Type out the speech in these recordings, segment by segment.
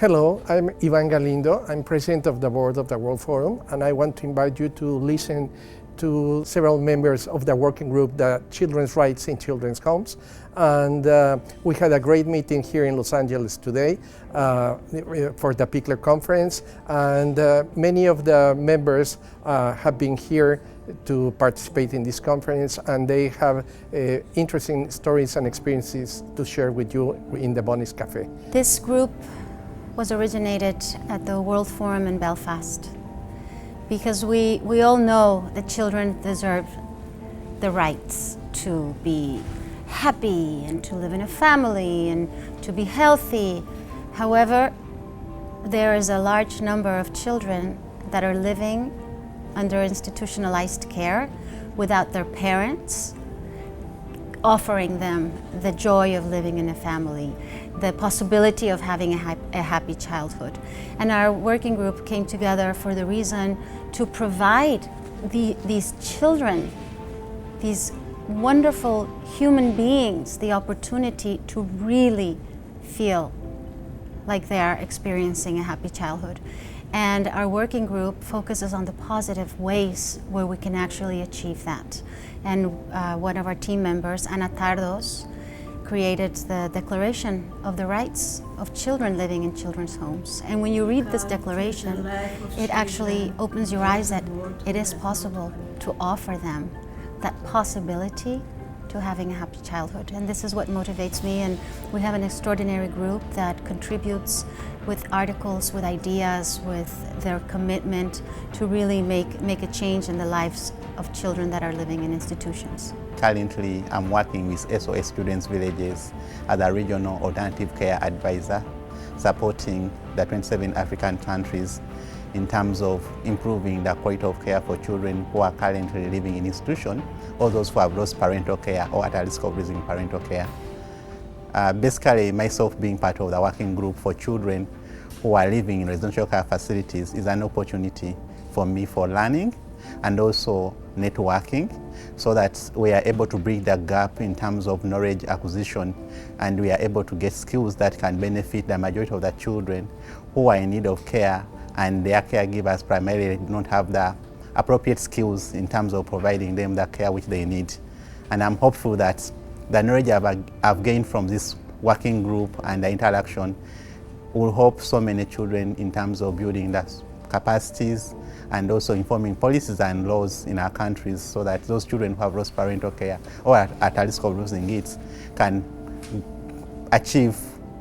Hello, I'm Ivan Galindo. I'm president of the board of the World Forum, and I want to invite you to listen to several members of the working group, the Children's Rights in Children's Homes. And we had a great meeting here in Los Angeles today for the Pikler conference, and many of the members have been here to participate in this conference, and they have interesting stories and experiences to share with you in the Bonnie's Cafe. This group was originated at the World Forum in Belfast because we all know that children deserve the rights to be happy and to live in a family and to be healthy. However, there is a large number of children that are living under institutionalized care without their parents offering them the joy of living in a family, the possibility of having a happy childhood. And our working group came together for the reason to provide these children, these wonderful human beings, the opportunity to really feel like they are experiencing a happy childhood. And our working group focuses on the positive ways where we can actually achieve that. And one of our team members, Ana Tardos, created the Declaration of the Rights of Children Living in Children's Homes. And when you read this declaration, it actually opens your eyes that it is possible to offer them that possibility to having a happy childhood. And this is what motivates me, and we have an extraordinary group that contributes with articles, with ideas, with their commitment to really make a change in the lives of children that are living in institutions. Currently, I'm working with SOS Students Villages as a regional alternative care advisor, supporting the 27 African countries in terms of improving the quality of care for children who are currently living in institution, or those who have lost parental care or at a risk of losing parental care. Basically, myself being part of the working group for children who are living in residential care facilities is an opportunity for me for learning and also networking, so that we are able to bridge the gap in terms of knowledge acquisition, and we are able to get skills that can benefit the majority of the children who are in need of care, and their caregivers primarily do not have the appropriate skills in terms of providing them the care which they need. And I'm hopeful that the knowledge I've gained from this working group and the interaction will help so many children in terms of building the capacities and also informing policies and laws in our countries, so that those children who have lost parental care or are at a risk of losing it can achieve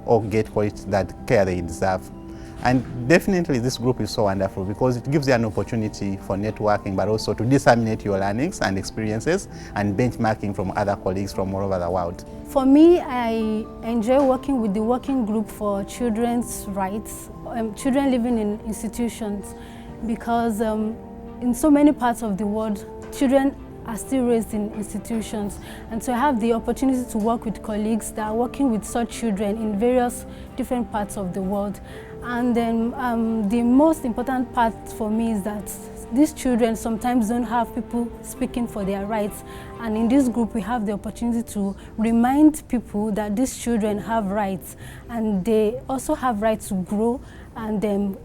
or get quality that care they deserve. And definitely this group is so wonderful because it gives you an opportunity for networking, but also to disseminate your learnings and experiences and benchmarking from other colleagues from all over the world. For me, I enjoy working with the working group for children's rights, children living in institutions, because in so many parts of the world, children are still raised in institutions. And so I have the opportunity to work with colleagues that are working with such children in various different parts of the world. And then the most important part for me is that these children sometimes don't have people speaking for their rights. And in this group, we have the opportunity to remind people that these children have rights, and they also have rights to grow and then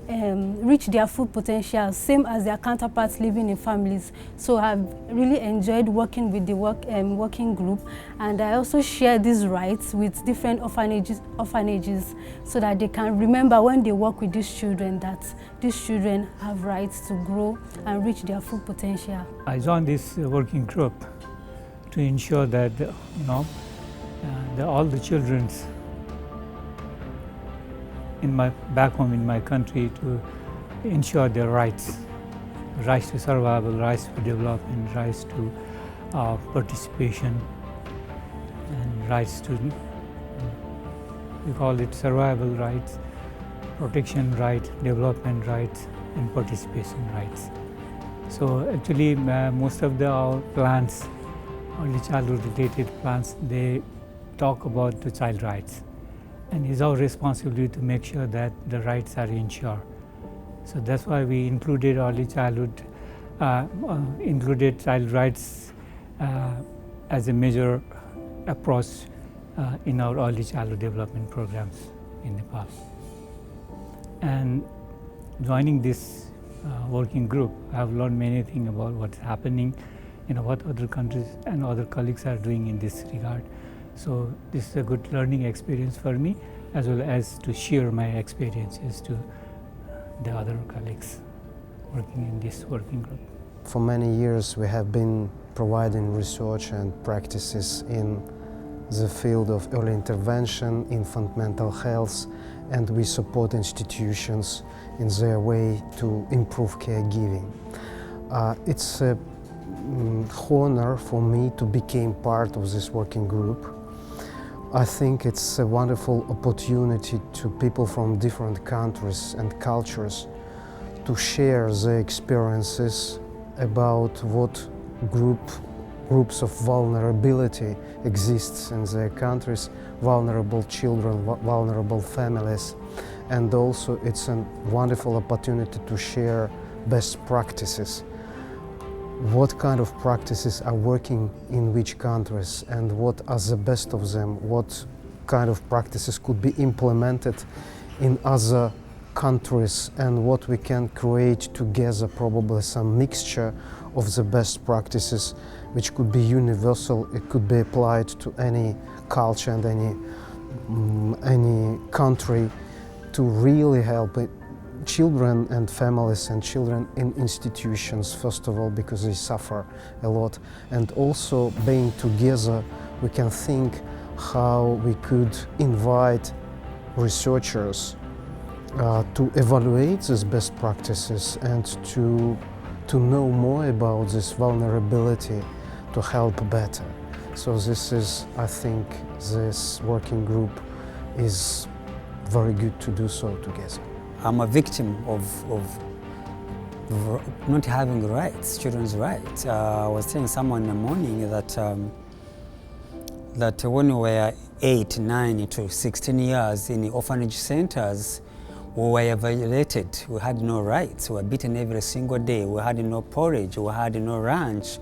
reach their full potential, same as their counterparts living in families. So I've really enjoyed working with the working group, and I also share these rights with different orphanages so that they can remember when they work with these children that these children have rights to grow and reach their full potential. I joined this working group to ensure that all the children back home in my country, to ensure their rights to survival, rights to development, rights to participation, and rights to, we call it survival rights, protection right, development rights, and participation rights. So actually most of our plans, early childhood related plans, they talk about the child rights. And it's our responsibility to make sure that the rights are ensured. So that's why we included early childhood, included child rights as a major approach in our early childhood development programs in Nepal. And joining this working group, I have learned many things about what's happening, what other countries and other colleagues are doing in this regard. So this is a good learning experience for me, as well as to share my experiences to the other colleagues working in this working group. For many years we have been providing research and practices in the field of early intervention, infant mental health, and we support institutions in their way to improve caregiving. It's an honor for me to become part of this working group. I think it's a wonderful opportunity to people from different countries and cultures to share their experiences about what groups of vulnerability exists in their countries, vulnerable children, vulnerable families, and also it's a wonderful opportunity to share best practices. What kind of practices are working in which countries and what are the best of them, what kind of practices could be implemented in other countries, and what we can create together, probably some mixture of the best practices which could be universal. It could be applied to any culture and any country to really help children and families and children in institutions, first of all, because they suffer a lot. And also being together, we can think how we could invite researchers to evaluate these best practices and to know more about this vulnerability to help better. So this is, I think, this working group is very good to do so together. I'm a victim of not having rights, children's rights. I was telling someone in the morning that when we were 8, 9 to 16 years in the orphanage centers, we were violated. We had no rights. We were beaten every single day. We had no porridge. We had no ranch.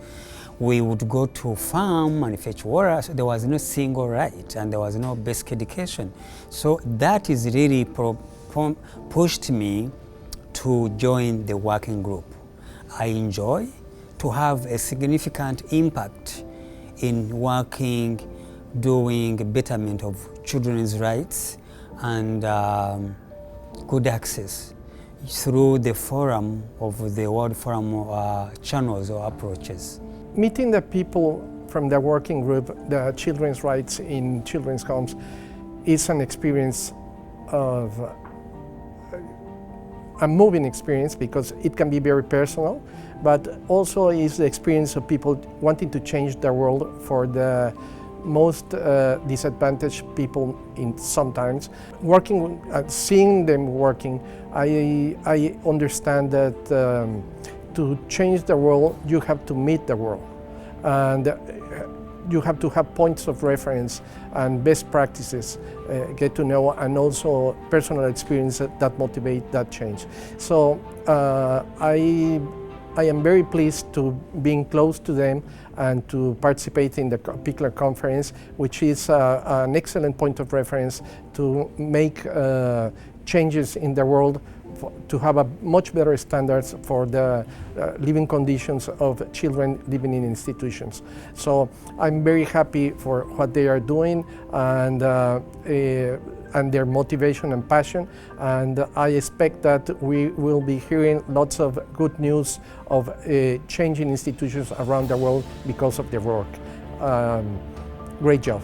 We would go to farm and fetch water. So there was no single right, and there was no basic education. So that is really pushed me to join the working group. I enjoy to have a significant impact in working, doing betterment of children's rights and good access through the forum of the World Forum channels or approaches. Meeting the people from the working group, the children's rights in children's homes, is an experience of a moving experience because it can be very personal, but also is the experience of people wanting to change the world for the most disadvantaged people sometimes. Working, seeing them working, I understand that to change the world, you have to meet the world. And you have to have points of reference and best practices, get to know, and also personal experience that motivate that change. So I am very pleased to being close to them and to participate in the Pikler conference, which is an excellent point of reference to make changes in the world, to have a much better standards for the living conditions of children living in institutions. So I'm very happy for what they are doing and their motivation and passion, and I expect that we will be hearing lots of good news of changing institutions around the world because of their work. Great job.